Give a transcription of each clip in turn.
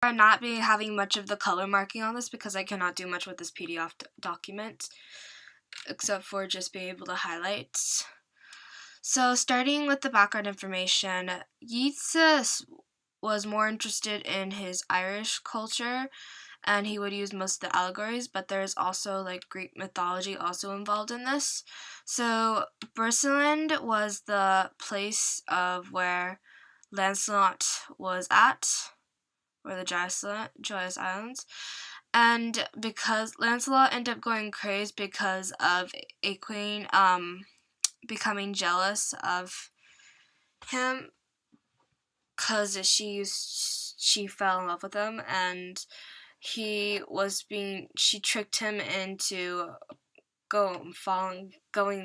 I'm not be having much of the color marking on this because I cannot do much with this PDF document except for just being able to highlight. So starting with the background information, Yeats was more interested in his Irish culture, and he would use most of the allegories, but there's also like Greek mythology also involved in this. So Bursenland was the place of where Lancelot was at, or the Joyous Islands. And because Lancelot ended up going crazy because of Egwene becoming jealous of him, because she fell in love with him, and she tricked him into going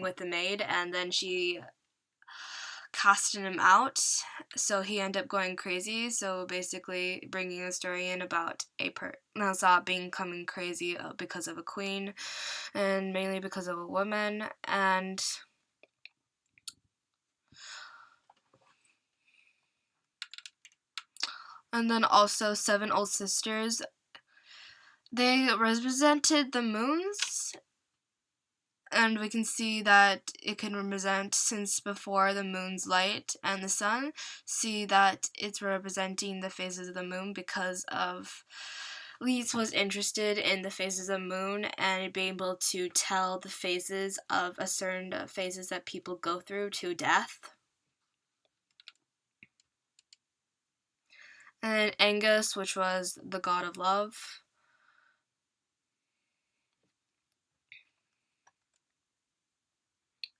with the maid, and then she casted him out, so he ended up going crazy. So basically bringing a story in about Lancelot becoming crazy because of a queen, and mainly because of a woman. And then also Seven Old Sisters. They represented the moons, and we can see that it can represent, since before the moon's light and the sun, see that it's representing the phases of the moon because of Yeats was interested in the phases of the moon and being able to tell the phases of a certain phases that people go through to death. And Angus, which was the god of love.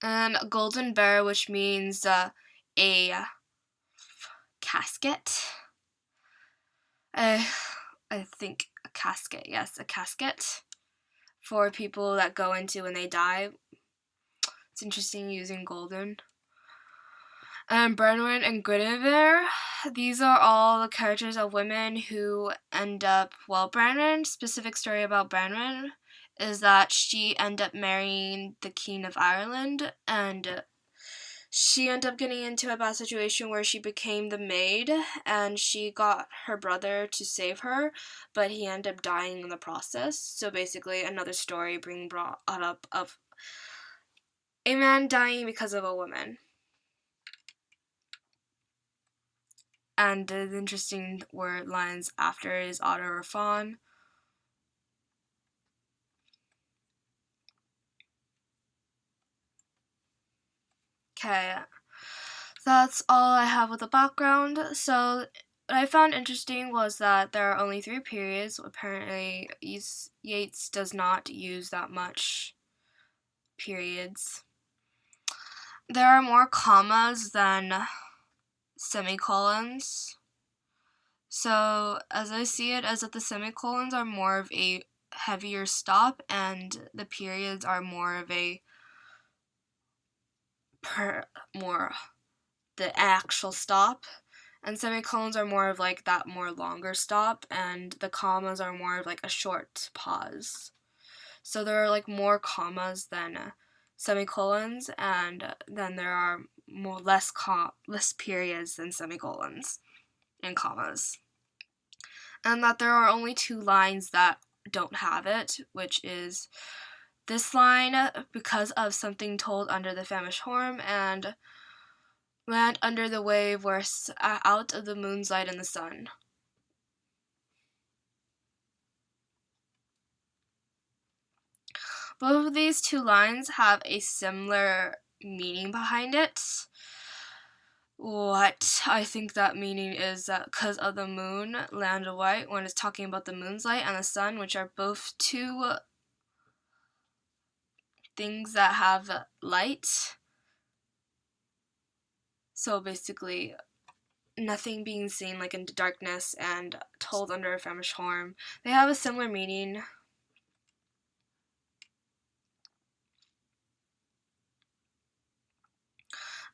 And Golden Bear, which means a casket. I think a casket, yes, a casket for people that go into when they die. It's interesting using golden. And Branwen and Guinevere, these are all the characters of women who end up, well, Branwen, specific story about Branwen is that she ended up marrying the King of Ireland, and she ended up getting into a bad situation where she became the maid, and she got her brother to save her, but he ended up dying in the process. So basically another story being brought up of a man dying because of a woman. And the interesting word lines after is Otter or Fawn. Okay, that's all I have with the background. So what I found interesting was that there are only 3 periods. Apparently Yeats does not use that much periods. There are more commas than semicolons. So as I see it, as that the semicolons are more of a heavier stop, and the periods are more of a the actual stop, and semicolons are more of like that more longer stop, and the commas are more of like a short pause. So there are like more commas than semicolons, and then there are less periods than semicolons and commas. And that there are only 2 lines that don't have it, which is this line, because of something told under the famished horn, and land under the wave where out of the moon's light and the sun. Both of these 2 lines have a similar meaning behind it. What I think that meaning is that because of the moon, land of white, when it's talking about the moon's light and the sun, which are both 2 things that have light. So basically, nothing being seen like in darkness and told under a famished horn. They have a similar meaning.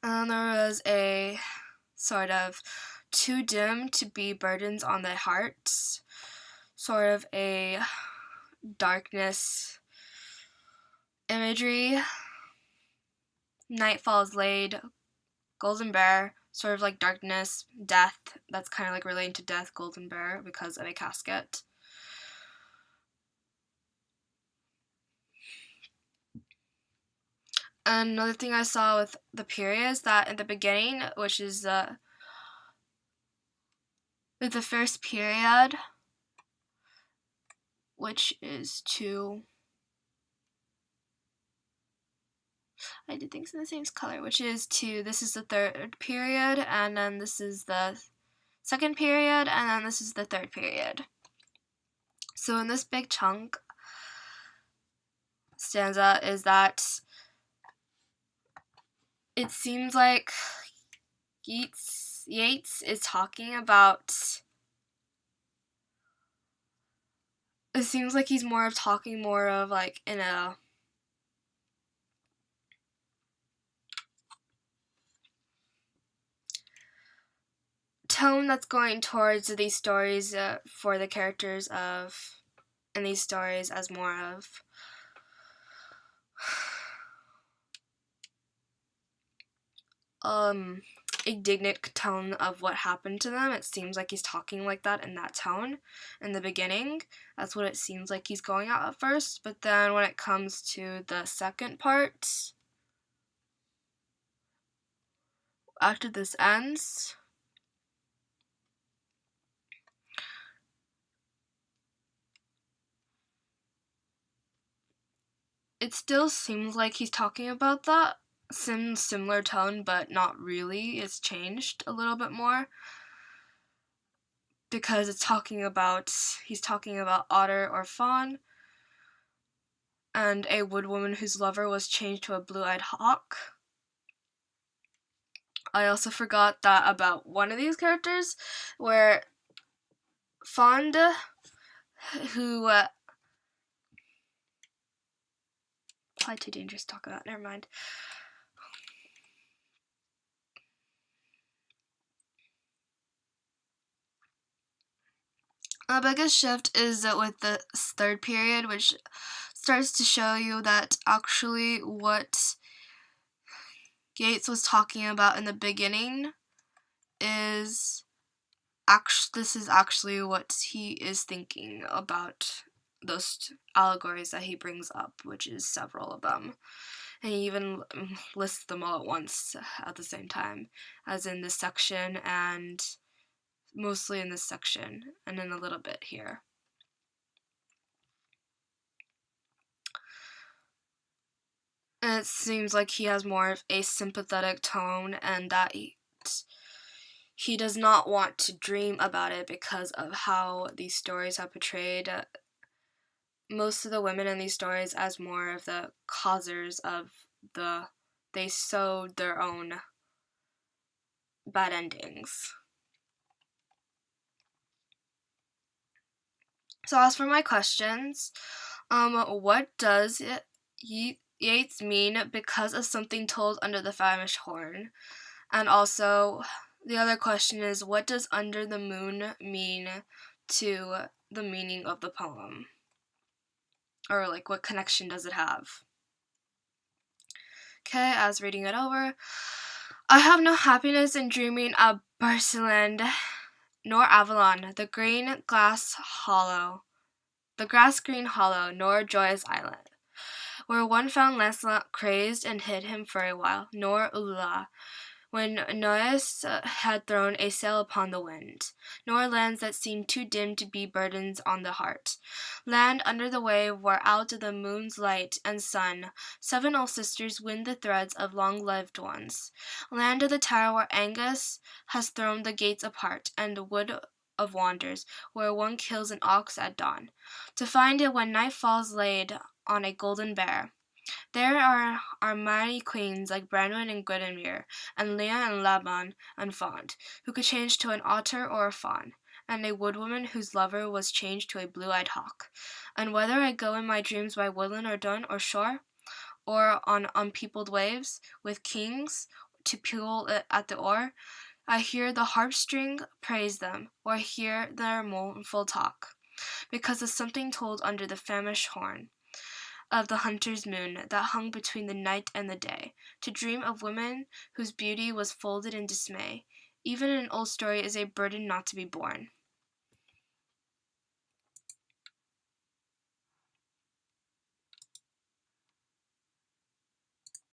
And there was a sort of too dim to be burdens on the hearts, sort of a darkness imagery. Night falls laid, Golden Bear, sort of like darkness, death. That's kind of like relating to death, golden bear, because of a casket. And another thing I saw with the periods, that in the beginning, which is the first period, which is I did things in the same color, which is this is the third period, and then this is the second period, and then this is the third period. So in this big chunk stanza is that it seems like Yeats is talking about, it seems like he's talking more of like in a tone that's going towards these stories for the characters in these stories as more of indignant tone of what happened to them. It seems like he's talking like that in that tone in the beginning. That's what it seems like he's going at first, but then when it comes to the second part, after this ends, it still seems like he's talking about that similar tone, but not really. It's changed a little bit more because he's talking about otter or fawn and a woodwoman whose lover was changed to a blue-eyed hawk. I also forgot that about one of these characters, where Fonda, who probably too dangerous to talk about. Never mind. The biggest shift is with the third period, which starts to show you that actually what Yeats was talking about in the beginning is this is actually what he is thinking about, those allegories that he brings up, which is several of them. And he even lists them all at once at the same time, as in this section, and mostly in this section, and then a little bit here. And it seems like he has more of a sympathetic tone, and that he does not want to dream about it because of how these stories have portrayed most of the women in these stories as more of the causers of they sowed their own bad endings. So as for my questions, what does Yeats mean because of something told under the famished horn? And also, the other question is, what does under the moon mean to the meaning of the poem? Or like, what connection does it have? Okay, as reading it over, I have no happiness in dreaming of Burgenland, nor Avalon, the grass green hollow, nor joyous islet, where one found Lancelot crazed and hid him for a while, nor Ulua, when Noyes had thrown a sail upon the wind, nor lands that seemed too dim to be burdens on the heart. Land under the wave where out of the moon's light and sun 7 old sisters wind the threads of long-lived ones. Land of the tower where Angus has thrown the gates apart, and the wood of wonders, where one kills an ox at dawn, to find it when night falls laid on a golden bear. There are mighty queens like Branwen and Guinevere, and Leah and Laban and Fond, who could change to an otter or a fawn, and a woodwoman whose lover was changed to a blue-eyed hawk. And whether I go in my dreams by woodland or dun or shore, or on unpeopled waves, with kings to pule at the oar, I hear the harp string praise them, or hear their mournful talk, because of something told under the famished horn. of the hunter's moon that hung between the night and the day, to dream of women whose beauty was folded in dismay. Even an old story is a burden not to be borne.